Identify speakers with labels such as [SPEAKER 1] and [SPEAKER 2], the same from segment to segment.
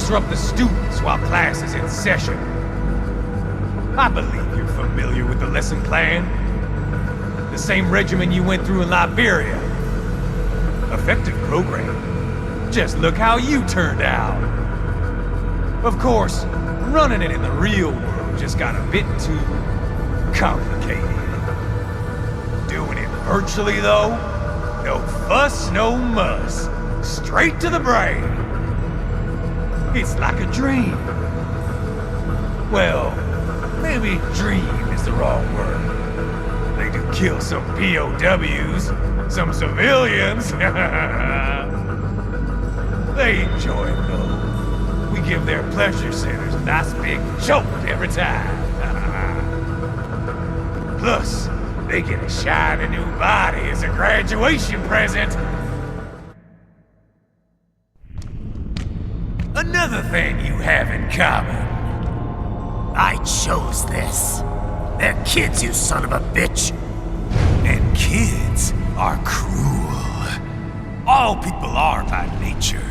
[SPEAKER 1] disrupt the students while class is in session. I believe you're familiar with the lesson plan. The same regimen you went through in Liberia. Effective program. Just look how you turned out. Of course, running it in the real world just got a bit too complicated. Doing it virtually, though, no fuss, no muss. Straight to the brain. It's like a dream. Well, maybe dream is the wrong word. They do kill some POWs, some civilians. They enjoy it, though. We give their pleasure centers a nice big jolt every time. Plus, they get a shiny new body as a graduation present. Another thing you have in common.
[SPEAKER 2] I chose this. They're kids, you son of a bitch.
[SPEAKER 1] And kids are cruel. All people are by nature.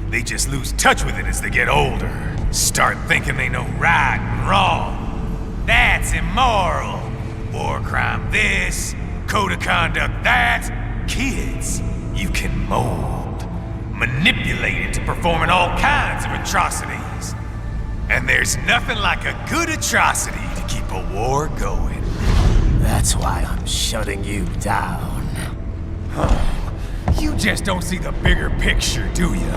[SPEAKER 1] They just lose touch with it as they get older. Start thinking they know right and wrong. That's immoral. War crime this, code of conduct that. Kids, you can mold, manipulate into performing all kinds of atrocities. And there's nothing like a good atrocity to keep a war going.
[SPEAKER 2] That's why I'm shutting you down.
[SPEAKER 1] You just don't see the bigger picture, do you?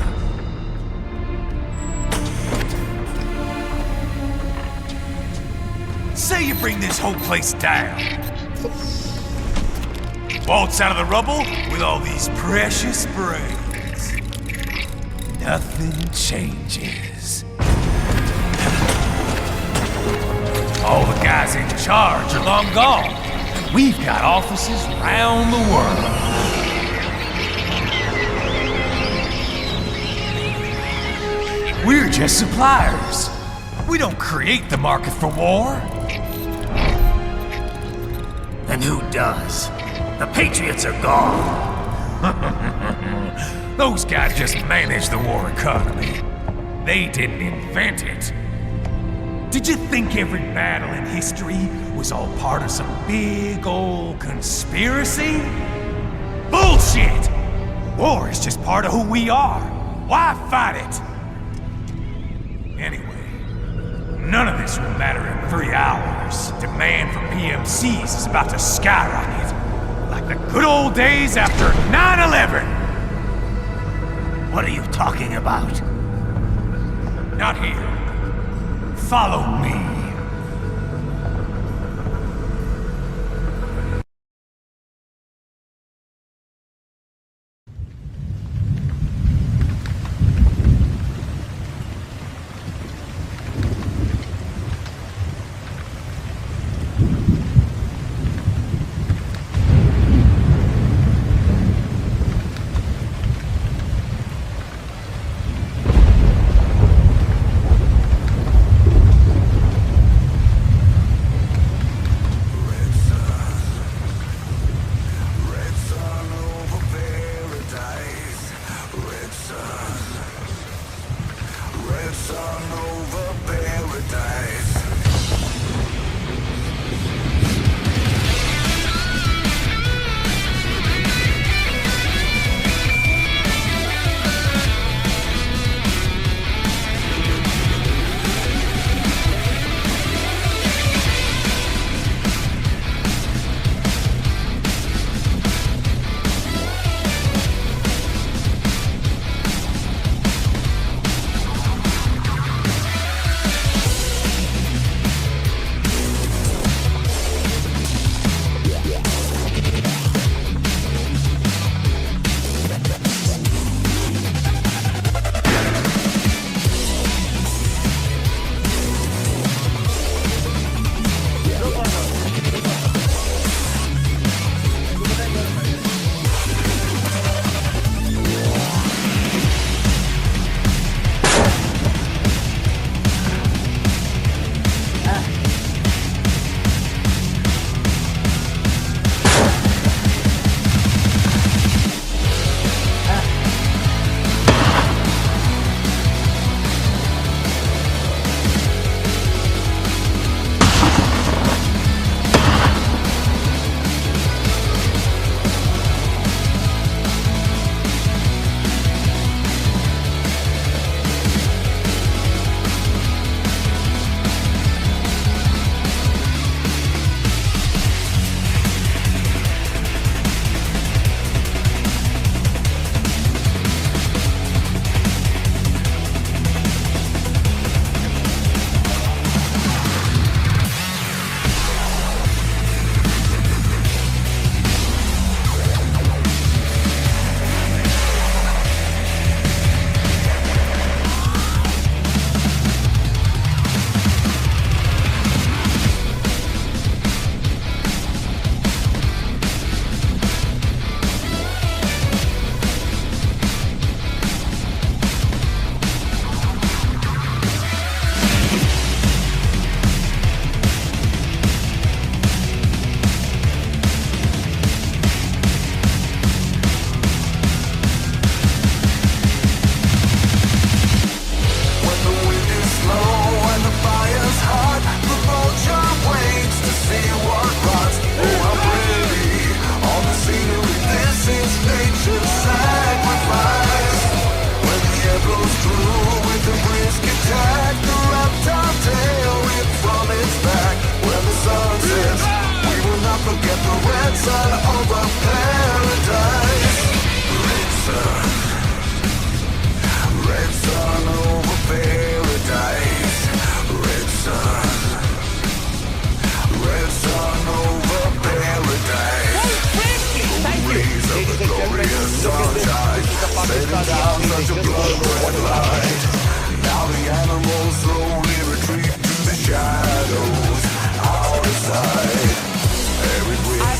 [SPEAKER 1] Say you bring this whole place down. Waltz out of the rubble with all these precious brains. Nothing changes. All the guys in charge are long gone. We've got offices round the world. We're just suppliers. We don't create the market for war.
[SPEAKER 2] Then who does? The Patriots are gone.
[SPEAKER 1] Those guys just manage the war economy. They didn't invent it. Did you think every battle in history was all part of some big old conspiracy? Bullshit! War is just part of who we are. Why fight it? Anyway, none of this will matter in 3 hours. Demand for PMCs is about to skyrocket. Like the good old days after 9/11.
[SPEAKER 2] What are you talking about?
[SPEAKER 1] Not here. Follow me.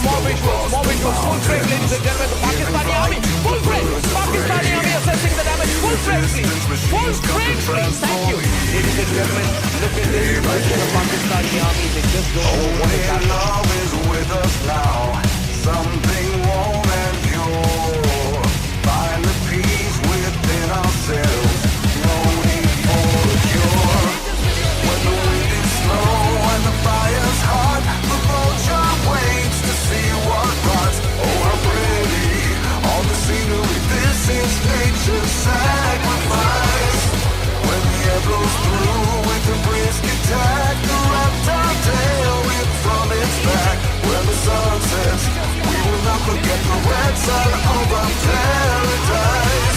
[SPEAKER 3] More visuals, full frame, ladies and gentlemen, the Pakistani army, full frame, Pakistani army assessing the damage, full frame, please, thank you. Ladies and gentlemen, look at this version of Pakistani army, they just don't know what is happening.
[SPEAKER 4] Love is with us now, something warm and pure. Find the peace within ourselves, no need for a cure. When the wind is slow and the fire's hot, the vulture waits to see what rots. Oh, how pretty, all the scenery, this is nature's sacrifice. When the air blows through with a brisk attack, the reptile tail whips from its back. When the sun sets, we will not forget the red sun of our paradise.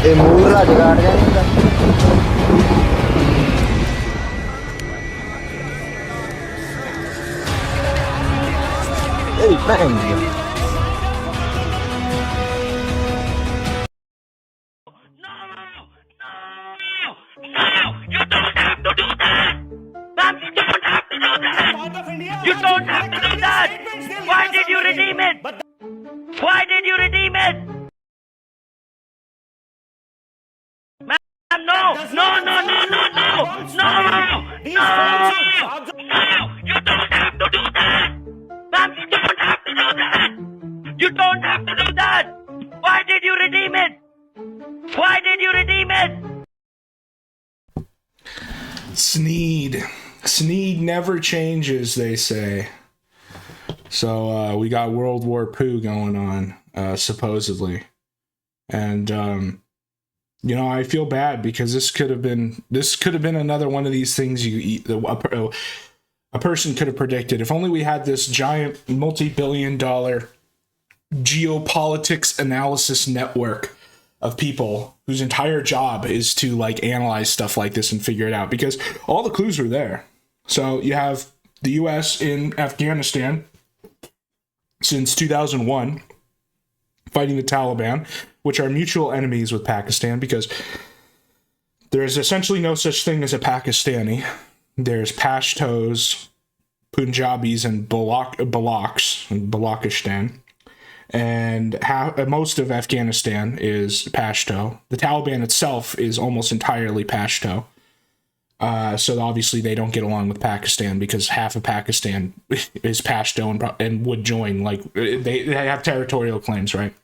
[SPEAKER 5] ਇਹ ਮੂਹਰਲਾ ਜਗਾੜ ਜਾ ਨਹੀਂ ਹੁੰਦਾ ਇਹ ਭੈਣ ਦੀ
[SPEAKER 6] You don't have to do that! Why did you redeem it? Why did you redeem it? No! No! No! No! No! No! No! No! You don't have to do that! Ma'am, you don't have to do that! You don't have to do that! Why did you redeem it? Why did you redeem it?
[SPEAKER 7] Sneed never changes, they say. So we got World War Poo going on, supposedly. And you know, I feel bad because this could have been another one of these things a person could have predicted. If only we had this giant multi-billion-dollar geopolitics analysis network of people whose entire job is to like analyze stuff like this and figure it out, because all the clues are there. So you have the US in Afghanistan since 2001 fighting the Taliban, which are mutual enemies with Pakistan, because there is essentially no such thing as a Pakistani. There's Pashtos, Punjabis, and Balaks in Balochistan. And most of Afghanistan is Pashto. The Taliban itself is almost entirely Pashto. So obviously they don't get along with Pakistan because half of Pakistan is Pashto and would join. Like they have territorial claims, right?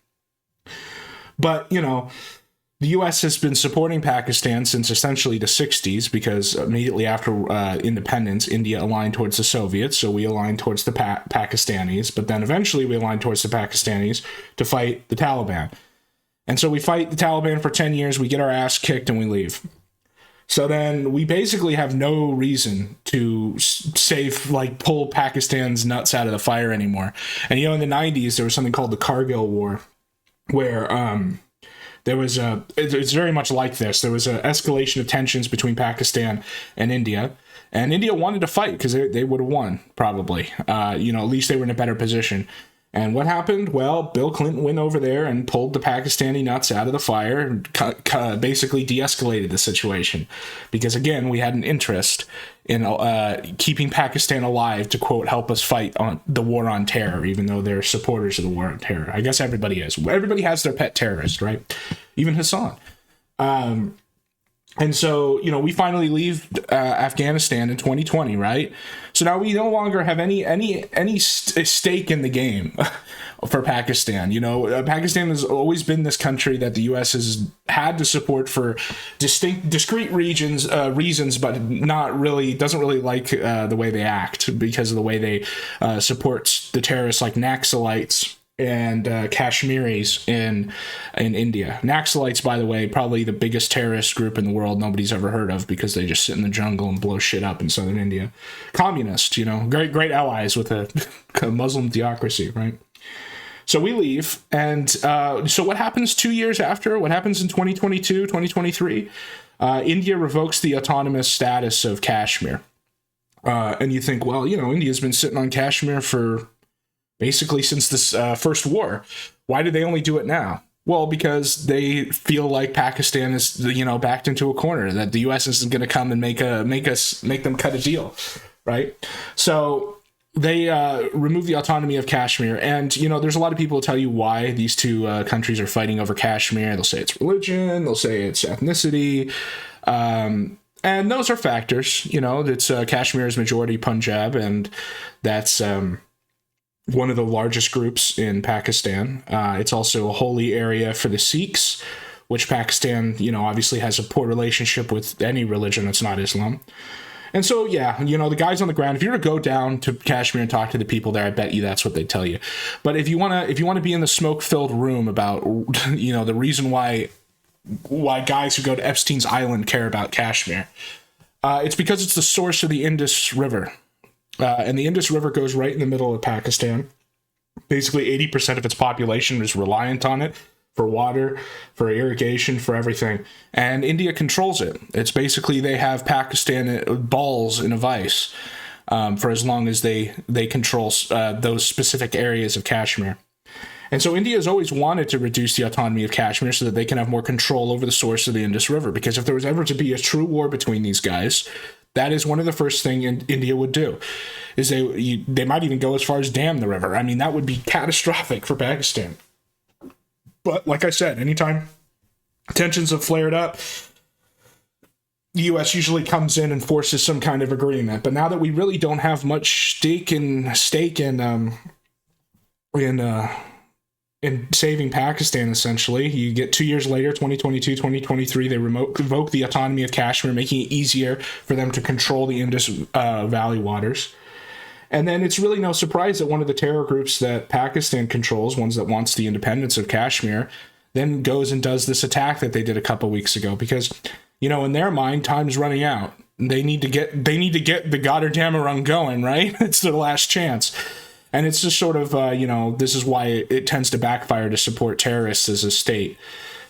[SPEAKER 7] But, you know, the U.S. has been supporting Pakistan since essentially the 60s because immediately after independence, India aligned towards the Soviets, so we aligned towards the Pakistanis, but then eventually we aligned towards the Pakistanis to fight the Taliban. And so we fight the Taliban for 10 years, we get our ass kicked, and we leave. So then we basically have no reason to pull Pakistan's nuts out of the fire anymore. And, you know, in the 90s, there was something called the Kargil War, where there was it's very much like this. There was an escalation of tensions between Pakistan and India wanted to fight because they would have won, probably. At least they were in a better position. And what happened? Well, Bill Clinton went over there and pulled the Pakistani nuts out of the fire and basically de-escalated the situation. Because, again, we had an interest in keeping Pakistan alive to, quote, help us fight on the war on terror, even though they're supporters of the war on terror. I guess everybody is. Everybody has their pet terrorist, right? Even Hassan. And so, you know, we finally leave Afghanistan in 2020, right? So now we no longer have any stake in the game for Pakistan. You know, Pakistan has always been this country that the U.S. has had to support for discrete reasons, but doesn't really like the way they act because of the way they support the terrorists like Naxalites and Kashmiris in India. Naxalites, by the way, probably the biggest terrorist group in the world nobody's ever heard of because they just sit in the jungle and blow shit up in southern India. Communist, great allies with a Muslim theocracy, right? So we leave, and so what happens 2 years after? What happens in 2022, 2023? India revokes the autonomous status of Kashmir. And you think, well, India's been sitting on Kashmir for basically since this first war. Why do they only do it now? Well, because they feel like Pakistan is, backed into a corner, that the U.S. isn't going to come and make them cut a deal, right? So they remove the autonomy of Kashmir, and there's a lot of people who tell you why these two countries are fighting over Kashmir. They'll say it's religion, they'll say it's ethnicity, and those are factors. It's Kashmir is majority Punjab, and that's one of the largest groups in Pakistan. It's also a holy area for the Sikhs, which Pakistan, obviously has a poor relationship with any religion that's not Islam. And so, yeah, the guys on the ground, if you were to go down to Kashmir and talk to the people there, I bet you that's what they tell you. But if you want to be in the smoke-filled room about, the reason why guys who go to Epstein's Island care about Kashmir, it's because it's the source of the Indus River. And the Indus River goes right in the middle of Pakistan. Basically, 80% of its population is reliant on it for water, for irrigation, for everything. And India controls it. It's basically they have Pakistan balls in a vice for as long as they control those specific areas of Kashmir. And so India has always wanted to reduce the autonomy of Kashmir so that they can have more control over the source of the Indus River. Because if there was ever to be a true war between these guys, that is one of the first things India would do, is they might even go as far as dam the river. I mean, that would be catastrophic for Pakistan. But like I said, anytime tensions have flared up, the U.S. usually comes in and forces some kind of agreement. But now that we really don't have much stake in saving Pakistan, essentially, you get 2 years later, 2022, 2023, they revoke the autonomy of Kashmir, making it easier for them to control the Indus Valley waters. And then it's really no surprise that one of the terror groups that Pakistan controls, ones that wants the independence of Kashmir, then goes and does this attack that they did a couple weeks ago. Because, in their mind, time's running out. They need to get the goddamn run going, right? It's their last chance. And it's just sort of, this is why it tends to backfire to support terrorists as a state.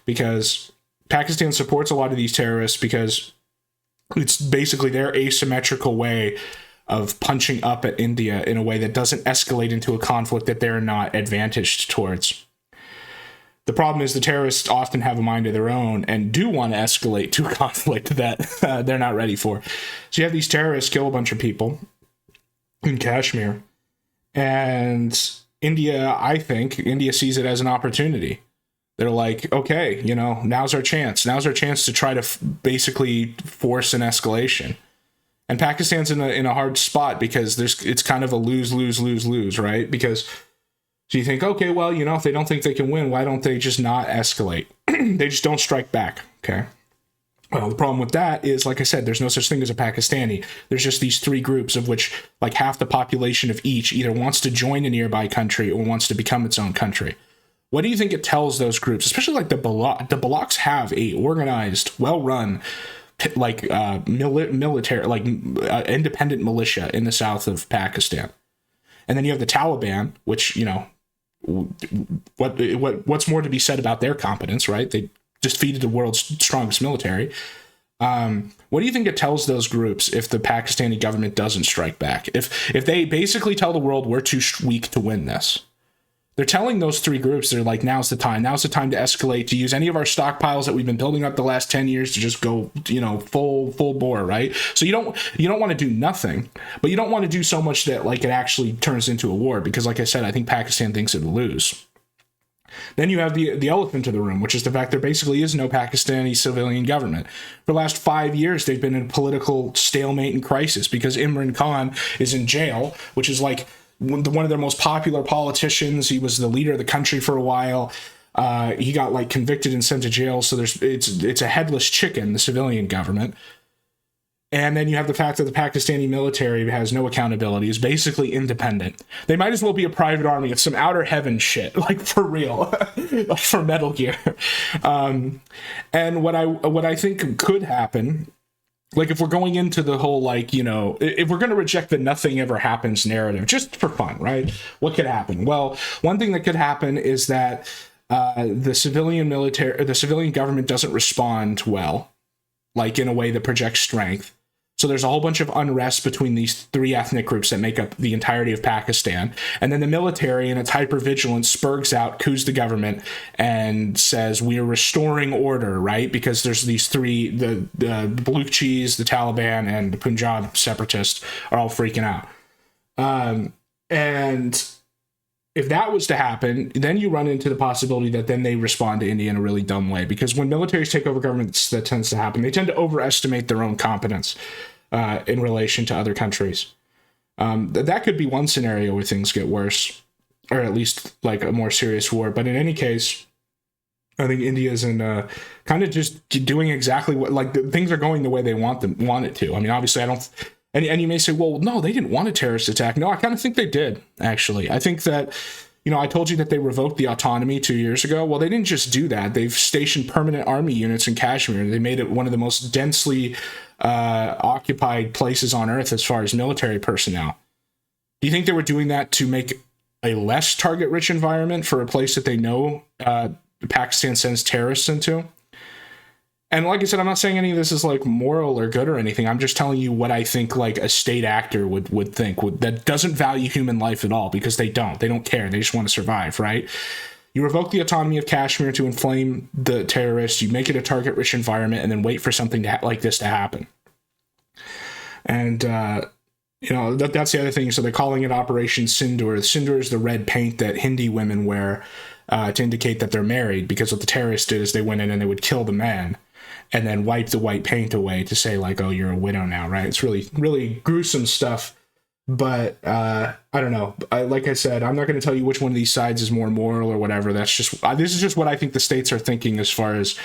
[SPEAKER 7] Because Pakistan supports a lot of these terrorists because it's basically their asymmetrical way of punching up at India in a way that doesn't escalate into a conflict that they're not advantaged towards. The problem is the terrorists often have a mind of their own and do want to escalate to a conflict that they're not ready for. So you have these terrorists kill a bunch of people in Kashmir. And I think India sees it as an opportunity. They're like, okay, now's our chance. Now's our chance to try to basically force an escalation. And Pakistan's in a hard spot because it's kind of a lose, right? Because so you think, okay, well, if they don't think they can win, why don't they just not escalate? They just don't strike back, okay? Well, the problem with that is, like I said, there's no such thing as a Pakistani. There's just these three groups of which, like, half the population of each either wants to join a nearby country or wants to become its own country. What do you think it tells those groups, especially like the Baloch? The Balochs have a organized, well-run, military, independent militia in the south of Pakistan. And then you have the Taliban, which, what's more to be said about their competence, right? They just defeated the world's strongest military. What do you think it tells those groups if the Pakistani government doesn't strike back? If they basically tell the world we're too weak to win this? They're telling those three groups, they're like, now's the time to escalate, to use any of our stockpiles that we've been building up the last 10 years to just go, full bore, right? So you don't want to do nothing, but you don't want to do so much that it actually turns into a war, because like I said, I think Pakistan thinks it'll lose. Then you have the elephant in the room, which is the fact there basically is no Pakistani civilian government. For the last 5 years, they've been in political stalemate and crisis because Imran Khan is in jail, which is like one of their most popular politicians. He was the leader of the country for a while. He got convicted and sent to jail. So it's a headless chicken, the civilian government. And then you have the fact that the Pakistani military has no accountability, is basically independent. They might as well be a private army of some outer heaven shit, like for real, like for Metal Gear. And what I think could happen, like if we're going into the whole, like, you know, if we're going to reject the nothing ever happens narrative, just for fun, right? What could happen? Well, one thing that could happen is that the civilian government doesn't respond well, like in a way that projects strength. So there's a whole bunch of unrest between these three ethnic groups that make up the entirety of Pakistan. And then the military, in its hypervigilance, spurgs out, coups the government, and says, we are restoring order, right? Because there's these three, the Baluchis, the Taliban, and the Punjab separatists are all freaking out. And if that was to happen, then you run into the possibility that then they respond to India in a really dumb way. Because when militaries take over governments, that tends to happen. They tend to overestimate their own competence in relation to other countries. That could be one scenario where things get worse, or at least like a more serious war. But in any case, I think India's in kind of just doing exactly what, like, things are going the way they want it to. I mean, obviously, I don't. And you may say, well, no, they didn't want a terrorist attack. No, I kind of think they did, actually. I think that, you know, I told you that they revoked the autonomy 2 years ago. Well, they didn't just do that. They've stationed permanent army units in Kashmir. They made it one of the most densely occupied places on Earth as far as military personnel. Do you think they were doing that to make a less target-rich environment for a place that they know Pakistan sends terrorists into? And like I said, I'm not saying any of this is like moral or good or anything. I'm just telling you what I think like a state actor would think, that doesn't value human life at all, because they don't. They don't care. They just want to survive, right? You revoke the autonomy of Kashmir to inflame the terrorists. You make it a target-rich environment, and then wait for something like this to happen. And you know, that's the other thing. So they're calling it Operation Sindoor. Sindoor is the red paint that Hindi women wear to indicate that they're married, because what the terrorists did is they went in and they would kill the man and then wipe the white paint away to say, like, oh, you're a widow now, right? It's really, really gruesome stuff. But I don't know. Like I said, I'm not going to tell you which one of these sides is more moral or whatever. That's just, this is just what I think the states are thinking as far as,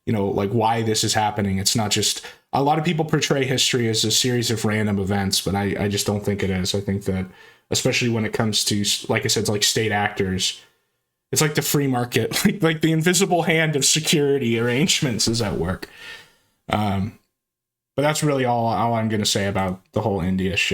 [SPEAKER 7] you know, like why this is happening. It's not just, a lot of people portray history as a series of random events, but I just don't think it is. I think that, especially when it comes to, like I said, it's like state actors, it's like the free market, like the invisible hand of security arrangements is at work. But that's really all I'm going to say about the whole India shit.